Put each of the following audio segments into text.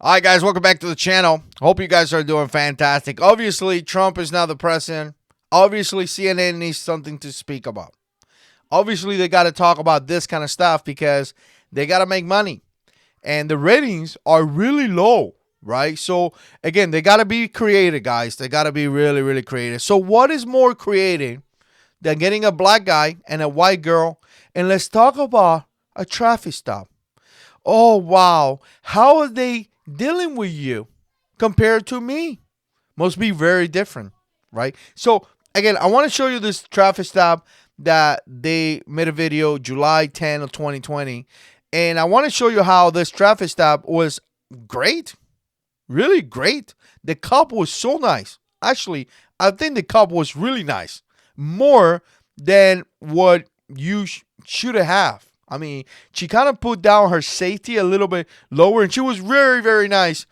All right, guys, welcome back to the channel. Hope you guys are doing fantastic. Obviously, Trump is now the president. Obviously, CNN needs something to speak about. Obviously, they got to talk about this kind of stuff because they got to make money. And the ratings are really low, right? So, again, they got to be creative, guys. They got to be really, really creative. So, what is more creative than getting a black guy and a white girl? And let's talk about a traffic stop. Oh, wow. How are they dealing with you compared to me? Must be very different, right? So, again, I want to show you this traffic stop that they made a video July 10 of 2020. And I want to show you how this traffic stop was great, really great. The cop was so nice. Actually, I think the cop was really nice, more than what you should have. I mean, she kind of put down her safety a little bit lower, and she was very, very nice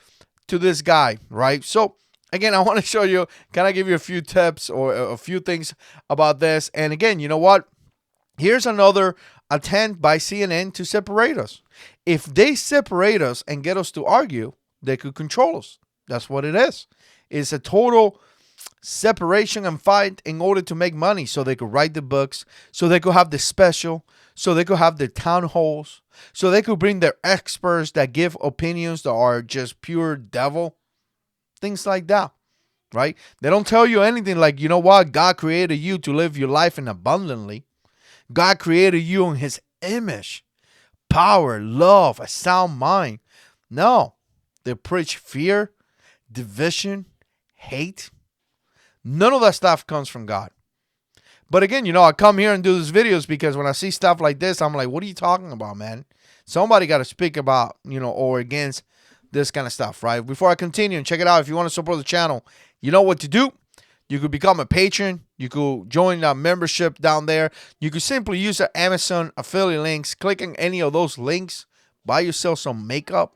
to this guy, right? So, again, I want to show you, kind of give you a few tips or a few things about this. And again, you know what? Here's another attempt by CNN to separate us. If they separate us and get us to argue, they could control us. That's what it is. It's a total separation and fight in order to make money, so they could write the books, so they could have the special, so they could have the town halls, so they could bring their experts that give opinions that are just pure devil, things like that, right? They don't tell you anything like, you know what, God created you to live your life in abundantly. God created you in his image, power, love, a sound mind. No, they preach fear, division, hate. None of that stuff comes from God. But again, you know, I come here and do these videos because when I see stuff like this, I'm like, what are you talking about, man? Somebody got to speak about, or against this kind of stuff, right? Before I continue, and check it out, if you want to support the channel, you know what to do. You could become a patron. You could join the membership down there. You could simply use the Amazon affiliate links. Click on any of those links. Buy yourself some makeup.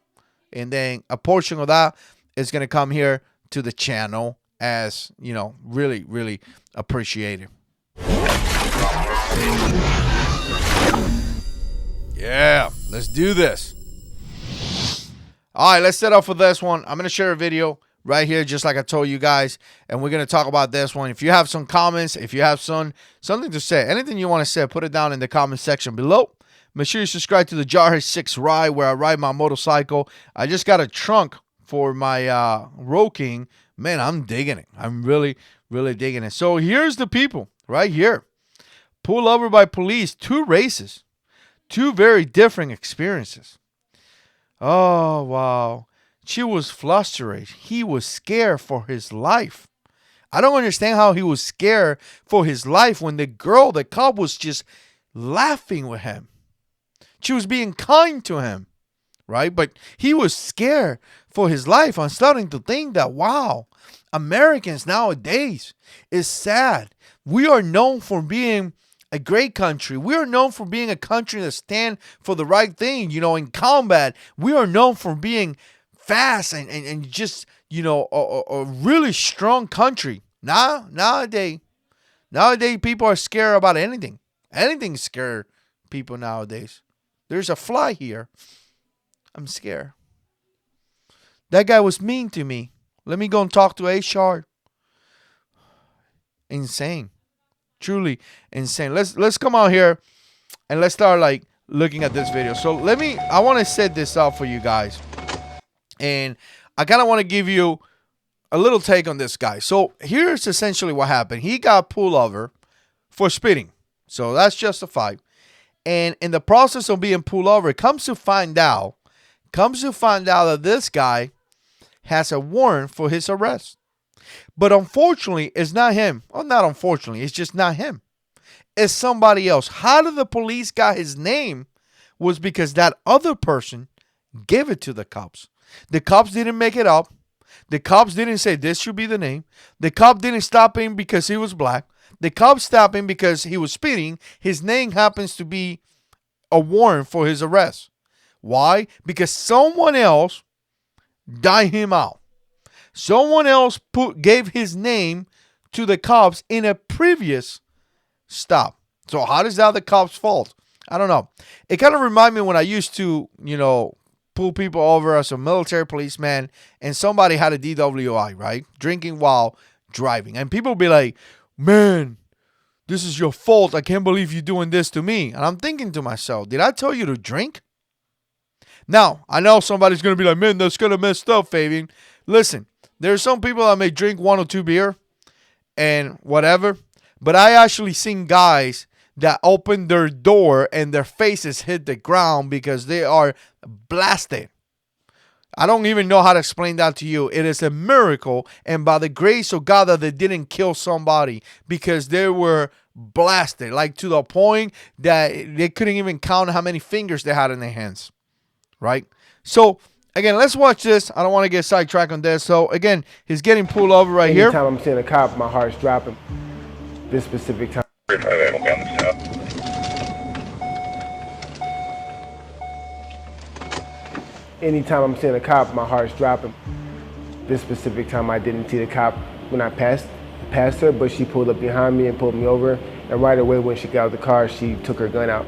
And then a portion of that is going to come here to the channel as, really, really appreciated. Yeah, let's do this. All right, let's set up for this one. I'm going to share a video right here, just like I told you guys, and we're going to talk about this one. If you have some comments, if you have something to say, anything you want to say, put it down in the comment section below. Make sure you subscribe to the Jarhead 6 Ride, where I ride my motorcycle. I just got a trunk for my Road King. Man, I'm digging it. I'm really, really digging it. So here's the people right here. Pulled over by police, 2 races, 2 very different experiences. Oh, wow. She was flustered. He was scared for his life. I don't understand how he was scared for his life when the cop, was just laughing with him. She was being kind to him, right? But he was scared for his life. I'm starting to think that, wow, Americans nowadays is sad. We are known for being a great country. We are known for being a country that stands for the right thing, in combat. We are known for being fast and just, a really strong country. Nowadays people are scared about anything. Anything scares people nowadays. There's a fly here. I'm scared. That guy was mean to me. Let me go and talk to HR. Insane. Truly insane. Let's come out here and let's start looking at this video. So I want to set this up for you guys. And I kind of want to give you a little take on this guy. So here's essentially what happened. He got pulled over for speeding. So that's justified. And in the process of being pulled over, comes to find out that this guy has a warrant for his arrest. But unfortunately, it's not him. Well, not unfortunately, it's just not him. It's somebody else. How did the police got his name? Was because that other person gave it to the cops. The cops didn't make it up. The cops didn't say this should be the name. The cop didn't stop him because he was black. The cop stopped him because he was speeding. His name happens to be a warrant for his arrest. Why? Because someone else died him out. Someone else gave his name to the cops in a previous stop. So how is that the cops' fault? I don't know. It kind of reminds me when I used to, pull people over as a military policeman and somebody had a DWI, right? Drinking while driving. And people be like, man, this is your fault. I can't believe you're doing this to me. And I'm thinking to myself, did I tell you to drink? Now, I know somebody's going to be like, man, that's kind of messed up, Fabian. Listen, there are some people that may drink 1 or 2 beer and whatever. But I actually seen guys that open their door and their faces hit the ground because they are blasted. I don't even know how to explain that to you. It is a miracle, and by the grace of God that they didn't kill somebody because they were blasted, like to the point that they couldn't even count how many fingers they had in their hands, right? So, again, let's watch this. I don't want to get sidetracked on this. So, again, he's getting pulled over right here. Anytime I'm seeing a cop, my heart's dropping. This specific time. Anytime I'm seeing a cop, my heart's dropping. This specific time, I didn't see the cop when I passed her, but she pulled up behind me and pulled me over. And right away, when she got out of the car, she took her gun out.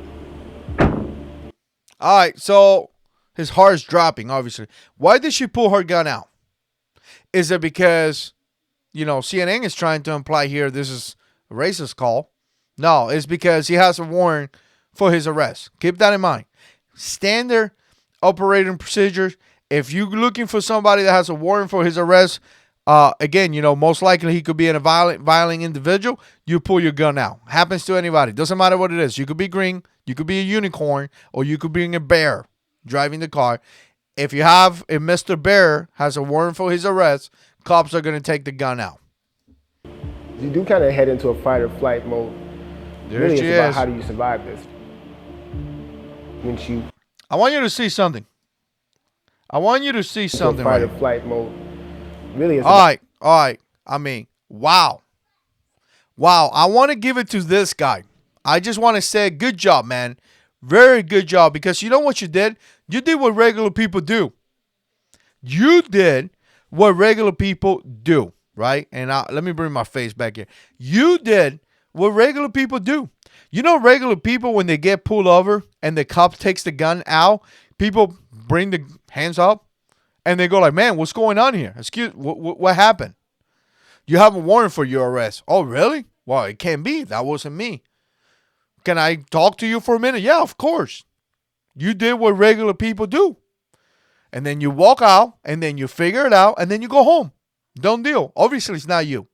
All right, so his heart's dropping, obviously. Why did she pull her gun out? Is it because, CNN is trying to imply here this is a racist call? No, it's because he has a warrant for his arrest. Keep that in mind. Standard operating procedures. If you're looking for somebody that has a warrant for his arrest, again, most likely he could be a violent individual. You pull your gun out. Happens to anybody. Doesn't matter what it is. You could be green, you could be a unicorn, or you could be a bear driving the car. If Mr. Bear has a warrant for his arrest, cops are going to take the gun out. You do kind of head into a fight or flight mode. There really, she it's about is. how do you survive this? I want you to see something. Fight or flight mode. Really, it's all right. I mean, wow. I want to give it to this guy. I just want to say, good job, man. Very good job, because you know what you did? You did what regular people do. You did what regular people do, right? And let me bring my face back here. You did what regular people do. Regular people, when they get pulled over and the cop takes the gun out, people bring the hands up and they go like, man, what's going on here? Excuse, what happened? You have a warrant for your arrest. Oh, really? Well, it can't be. That wasn't me. Can I talk to you for a minute? Yeah, of course. You did what regular people do. And then you walk out, and then you figure it out, and then you go home. Done deal. Obviously, it's not you.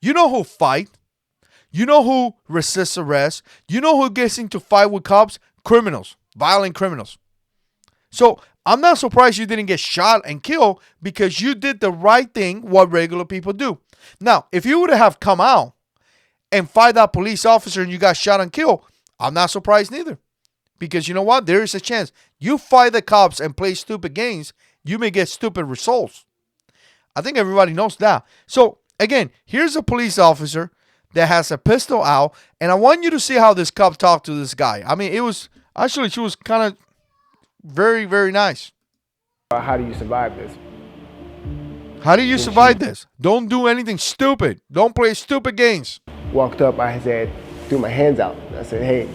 You know who fight. You know who resists arrest. You know who gets into fight with cops? Criminals. Violent criminals. So, I'm not surprised you didn't get shot and killed, because you did the right thing, what regular people do. Now, if you would have come out and fight that police officer and you got shot and killed, I'm not surprised neither. Because you know what? There is a chance. You fight the cops and play stupid games, you may get stupid results. I think everybody knows that. So, again, here's a police officer that has a pistol out, and I want you to see how this cop talked to this guy. I mean, she was kind of very, very nice. How do you survive this? How do you survive this? Don't do anything stupid. Don't play stupid games. Walked up, I said, threw my hands out. I said, hey,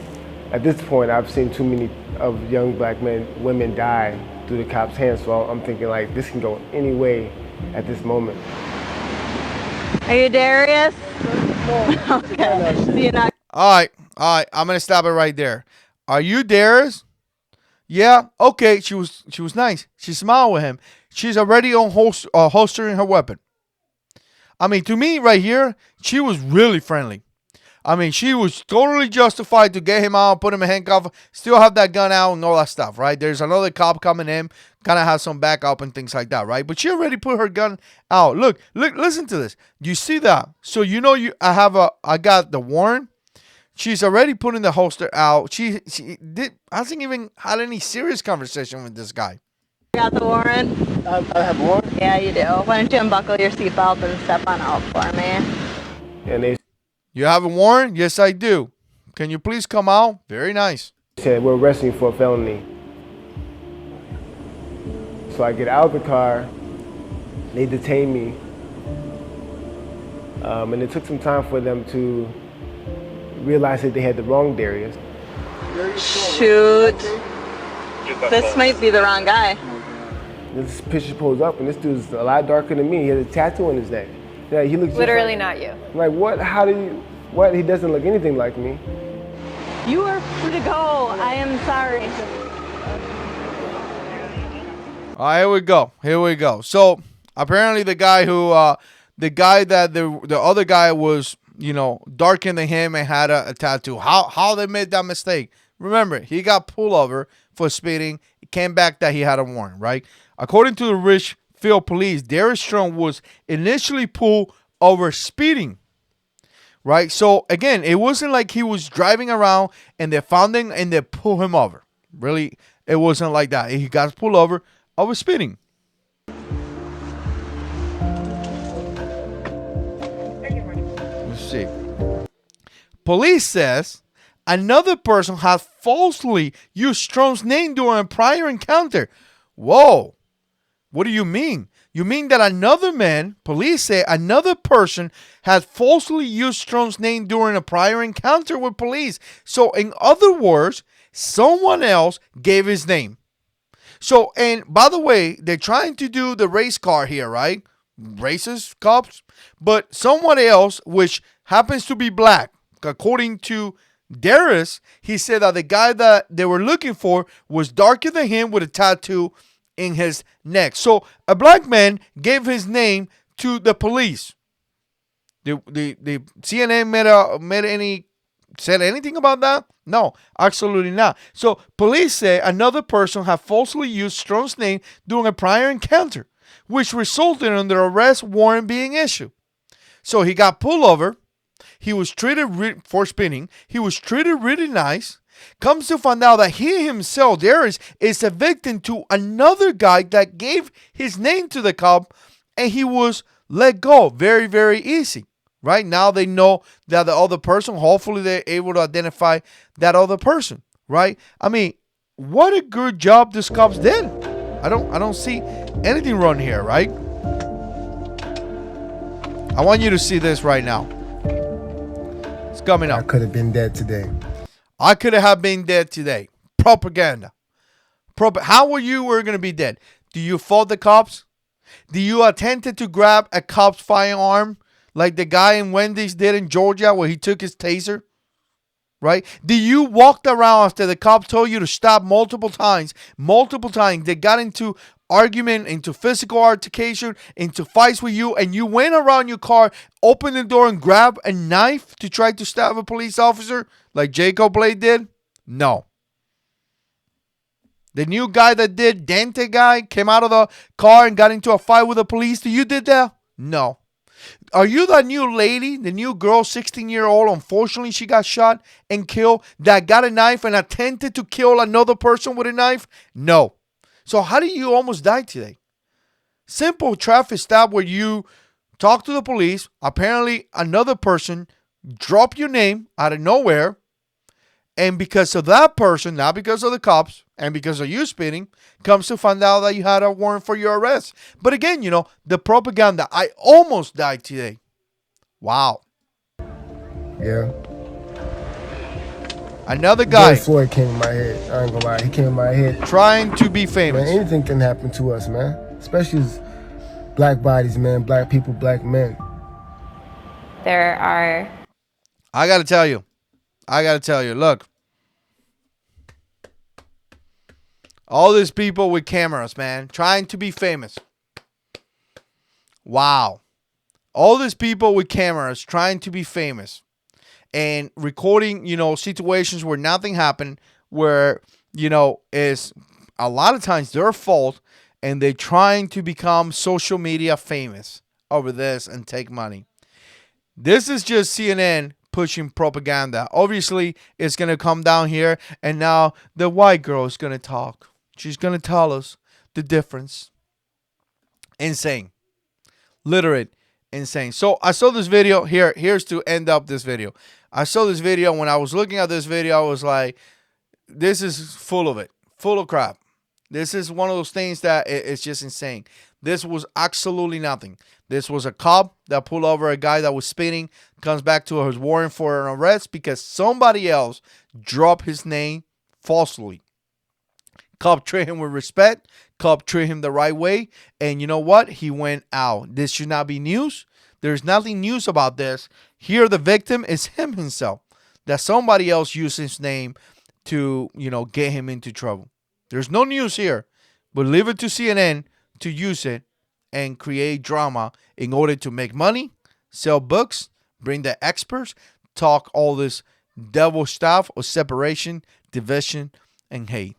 at this point, I've seen too many of young black women die through the cops' hands, so I'm thinking like this can go any way at this moment. Are you Darius? Okay. So you're not. All right. I'm gonna stop it right there. Are you Darius? Yeah. Okay. She was nice. She smiled with him. She's already on holstering her weapon. I mean, to me, right here, she was really friendly. I mean, she was totally justified to get him out, put him in handcuff, still have that gun out and all that stuff, right? There's another cop coming in, kind of has some backup and things like that, right? But she already put her gun out. Look, listen to this. You see that? So I got the warrant. She's already putting the holster out. She hasn't even had any serious conversation with this guy. You got the warrant? I have a warrant? Yeah, you do. Why don't you unbuckle your seatbelt and step on out for me? And You have a warrant? Yes, I do. Can you please come out? Very nice. they said, we're arresting you for a felony. So I get out of the car, they detain me, and it took some time for them to realize that they had the wrong Darius. Shoot. This might be the wrong guy. This picture pulls up, and this dude's a lot darker than me. He has a tattoo on his neck. Yeah, he looks Literally just not you. like what? How do you? What? He doesn't look anything like me. You are free to go. I am sorry. All right, here we go. Here we go. So apparently the guy that the other guy was, darker than him and had a tattoo. How they made that mistake? Remember, he got pulled over for speeding. It came back that he had a warrant, right? According to the Richfield police, Darius Strong was initially pulled over speeding. Right? So again, it wasn't like he was driving around and they found him and they pulled him over. Really, it wasn't like that. He got pulled over speeding. Let's see. Police says another person had falsely used Strong's name during a prior encounter. Whoa. What do you mean? You mean that police say another person had falsely used Strong's name during a prior encounter with police. So in other words, someone else gave his name. So, and by the way, they're trying to do the race car here, right? Racist cops. But someone else, which happens to be black, according to Darius, he said that the guy that they were looking for was darker than him with a tattoo in his neck. So a black man gave his name to the police. The CNN said anything about that? No, absolutely not. So police say another person had falsely used Strong's name during a prior encounter, which resulted in the arrest warrant being issued. So he got pulled over. He was treated for spinning. He was treated really nice. Comes to find out that he himself, Darius, is a victim to another guy that gave his name to the cop, and he was let go very, very easy. Right now they know that the other person, hopefully they're able to identify that other person. Right? I mean, what a good job this cops did. I don't see anything wrong here, right? I want you to see this right now. It's coming up. I could have been dead today. I could have been dead today. Propaganda. How were you going to be dead? Do you fault the cops? Do you attempted to grab a cop's firearm like the guy in Wendy's did in Georgia where he took his taser? Right? Do you walked around after the cop told you to stop multiple times? They got into argument, into physical altercation, into fights with you, and you went around your car, opened the door, and grabbed a knife to try to stab a police officer like Jacob Blade did? No. The new guy that did, Dante guy, came out of the car and got into a fight with the police. You did that? No. Are you that new lady, the new girl, 16-year-old, unfortunately she got shot and killed, that got a knife and attempted to kill another person with a knife? No. So how did you almost die today? Simple traffic stop where you talk to the police. Apparently another person dropped your name out of nowhere. And because of that person, not because of the cops, and because of you speeding, comes to find out that you had a warrant for your arrest. But again, the propaganda. I almost died today. Wow. Yeah. Another guy. George Floyd came in my head. I ain't gonna lie. He came in my head. Trying to be famous. Man, anything can happen to us, man. Especially as black bodies, man. Black people, black men. I got to tell you. Look. All these people with cameras, man. Trying to be famous. Wow. All these people with cameras trying to be famous. And recording, situations where nothing happened, where, is a lot of times their fault, and they're trying to become social media famous over this and take money. This is just CNN pushing propaganda. Obviously, it's going to come down here, and now the white girl is going to talk. She's going to tell us the difference. Insane. Literate. Insane. So I saw this video here. Here's to end up this video. I saw this video. When I was looking at this video, I was like, this is full of it. Full of crap. This is one of those things that it's just insane. This was absolutely nothing. This was a cop that pulled over a guy that was speeding, comes back to his warrant for an arrest because somebody else dropped his name falsely. Cop treated him with respect. Cub treated him the right way. And you know what? He went out. This should not be news. There's nothing news about this. Here, the victim is him himself. That somebody else used his name to, get him into trouble. There's no news here. But leave it to CNN to use it and create drama in order to make money, sell books, bring the experts, talk all this devil stuff of separation, division, and hate.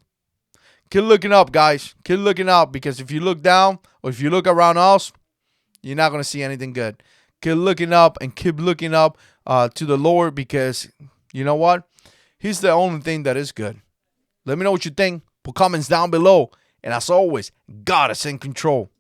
Keep looking up, guys. Keep looking up, because if you look down or if you look around us, you're not going to see anything good. Keep looking up and keep looking up to the Lord, because you know what? He's the only thing that is good. Let me know what you think. Put comments down below. And as always, God is in control.